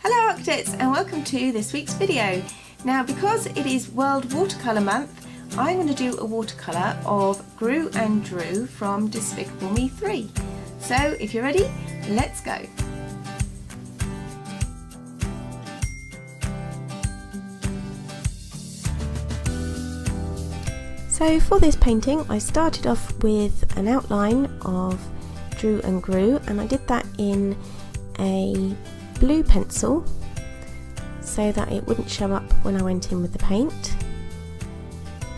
Hello Arcadets and welcome to this week's video. Now because it is World Watercolour Month, I'm going to do a watercolour of Gru and Dru from Despicable Me 3. So if you're ready, let's go. So for this painting I started off with an outline of Dru and Gru, and I did that in a blue pencil so that it wouldn't show up when I went in with the paint,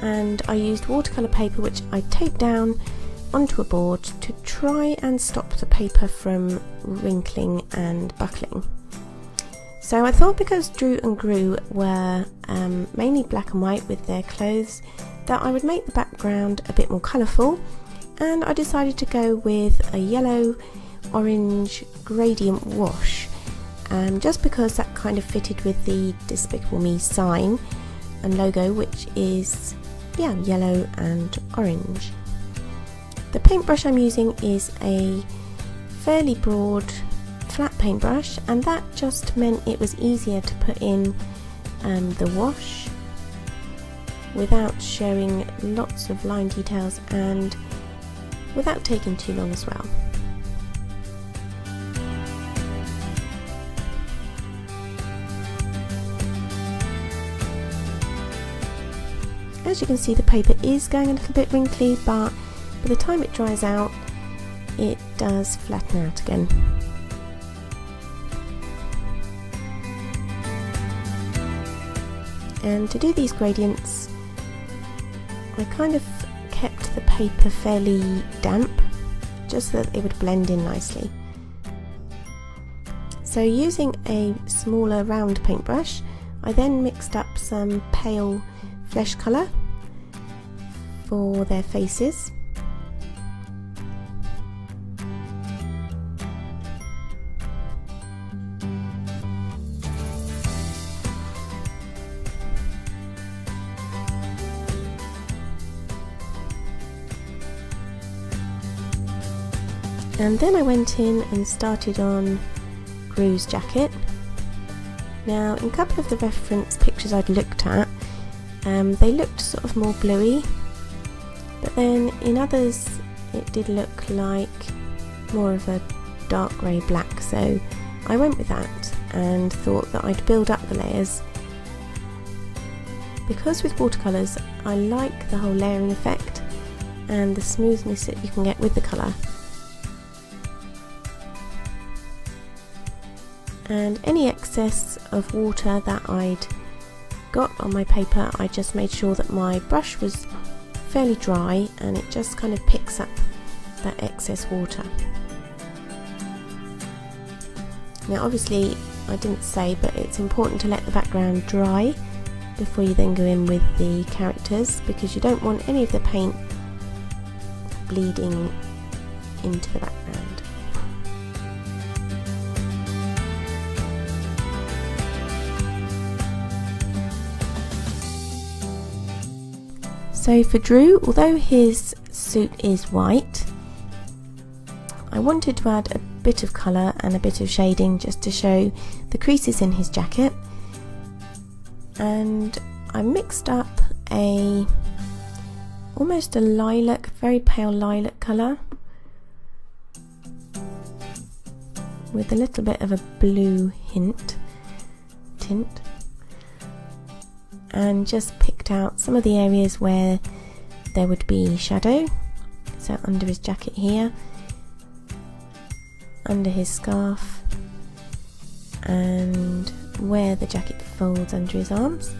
and I used watercolour paper which I taped down onto a board to try and stop the paper from wrinkling and buckling. So I thought because Dru and Gru were mainly black and white with their clothes that I would make the background a bit more colourful, and I decided to go with a yellow orange gradient wash, just because that kind of fitted with the Despicable Me sign and logo, which is yellow and orange. The paintbrush I'm using is a fairly broad flat paintbrush, and that just meant it was easier to put in the wash without showing lots of line details and without taking too long as well. As you can see, the paper is going a little bit wrinkly, but by the time it dries out it does flatten out again. And to do these gradients I kind of kept the paper fairly damp just so that it would blend in nicely. So using a smaller round paintbrush I then mixed up some pale flesh colour for their faces, and then I went in and started on Gru's jacket. Now in a couple of the reference pictures I'd looked at, they looked sort of more bluey, but then in others it did look like more of a dark grey black, so I went with that and thought that I'd build up the layers, because with watercolours I like the whole layering effect and the smoothness that you can get with the colour. And any excess of water that I'd got on my paper, I just made sure that my brush was fairly dry and it just kind of picks up that excess water. Now obviously I didn't say, but it's important to let the background dry before you then go in with the characters, because you don't want any of the paint bleeding into the background. So for Dru, although his suit is white, I wanted to add a bit of colour and a bit of shading just to show the creases in his jacket, and I mixed up almost a lilac, very pale lilac colour with a little bit of a blue tint, and just picked out some of the areas where there would be shadow, so under his jacket here, under his scarf, and where the jacket folds under his arms.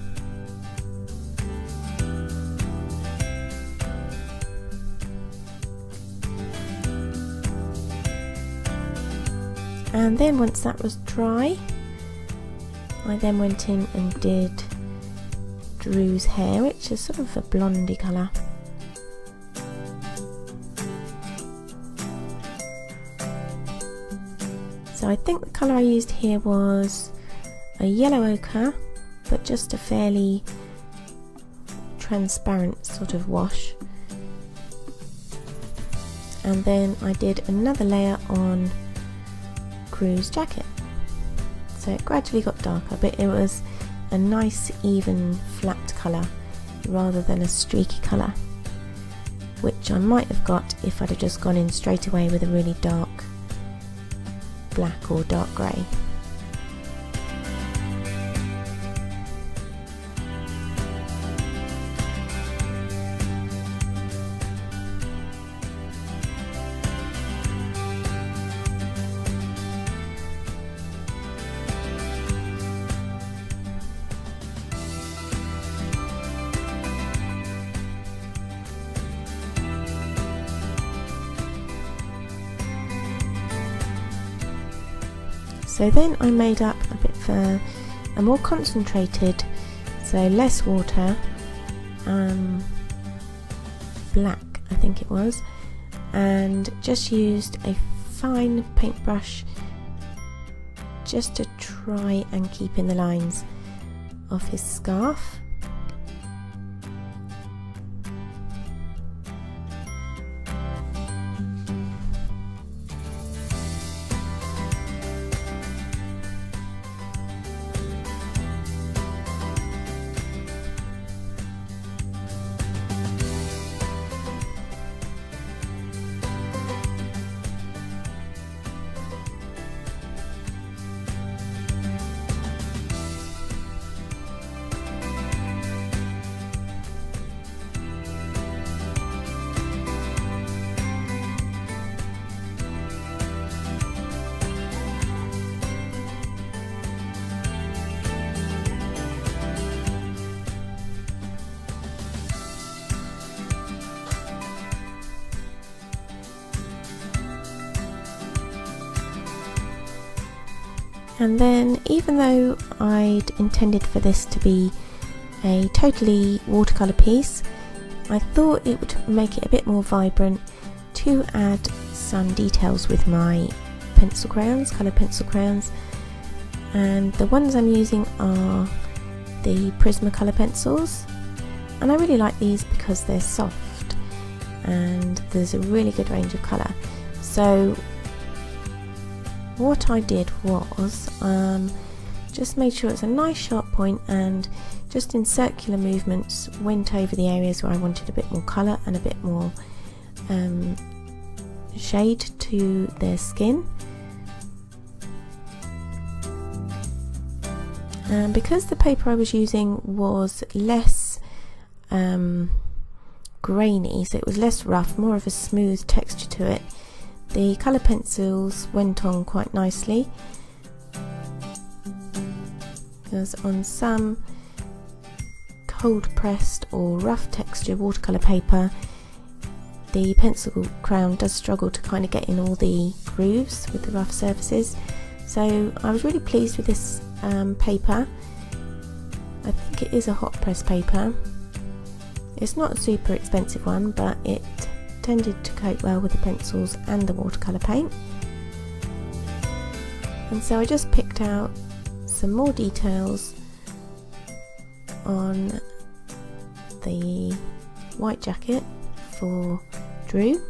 And then once that was dry, I then went in and did Dru's hair, which is sort of a blondie colour. So I think the colour I used here was a yellow ochre, but just a fairly transparent sort of wash. And then I did another layer on Gru's jacket. So so it gradually got darker, but it was a nice even flat colour rather than a streaky colour, which I might have got if I'd have just gone in straight away with a really dark black or dark grey. So then I made up a bit for a more concentrated, so less water, black I think it was, and just used a fine paintbrush just to try and keep in the lines of his scarf. And then, even though I'd intended for this to be a totally watercolour piece, I thought it would make it a bit more vibrant to add some details with my pencil crayons, coloured pencil crayons. And the ones I'm using are the Prismacolor pencils, and I really like these because they're soft and there's a really good range of colour. So what I did was just made sure it's a nice sharp point, and just in circular movements went over the areas where I wanted a bit more colour and a bit more shade to their skin. And because the paper I was using was less grainy, so it was less rough, more of a smooth texture to it, the colour pencils went on quite nicely. Because on some cold pressed or rough texture watercolour paper, the pencil crayon does struggle to kind of get in all the grooves with the rough surfaces. So I was really pleased with this paper. I think it is a hot press paper. It's not a super expensive one, but it tended to coat well with the pencils and the watercolour paint. And so I just picked out some more details on the white jacket for Dru.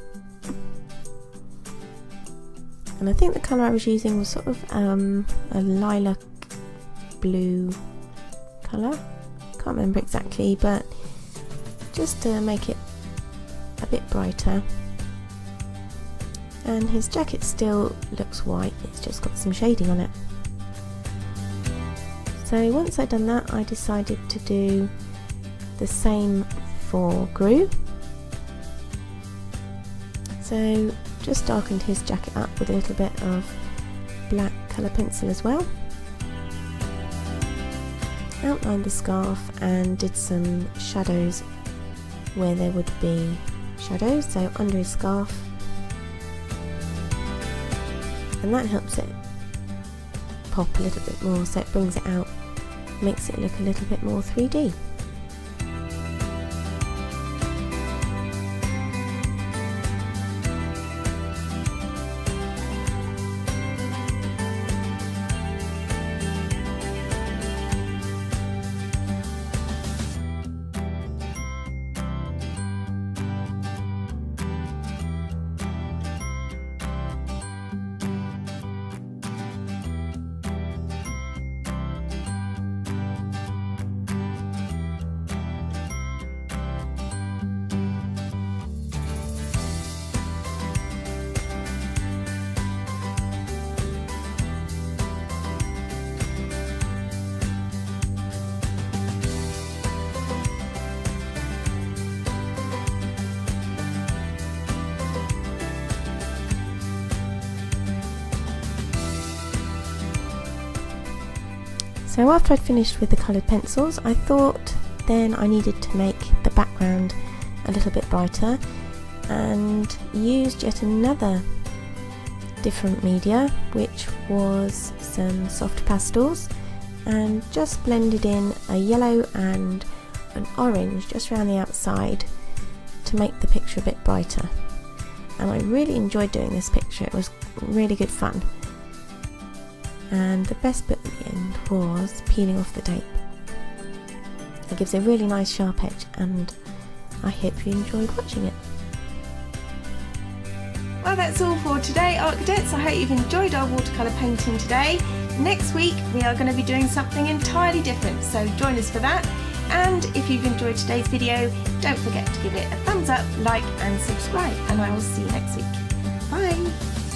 And I think the colour I was using was sort of a lilac blue colour. Can't remember exactly, but just to make it a bit brighter. And his jacket still looks white, it's just got some shading on it. So once I'd done that, I decided to do the same for Gru. So just darkened his jacket up with a little bit of black colour pencil as well. Outlined the scarf and did some shadows where there would be shadows, so under his scarf, and that helps it pop a little bit more, so it brings it out, makes it look a little bit more 3D. So after I'd finished with the coloured pencils, I thought then I needed to make the background a little bit brighter, and used yet another different media, which was some soft pastels, and just blended in a yellow and an orange just around the outside to make the picture a bit brighter. And I really enjoyed doing this picture, it was really good fun. And the best bit at the end was peeling off the tape. It gives a really nice sharp edge, and I hope you enjoyed watching it. Well, that's all for today, Artcadets. I hope you've enjoyed our watercolour painting today. Next week we are going to be doing something entirely different, so join us for that. And if you've enjoyed today's video, don't forget to give it a thumbs up, like and subscribe, and I will see you next week. Bye!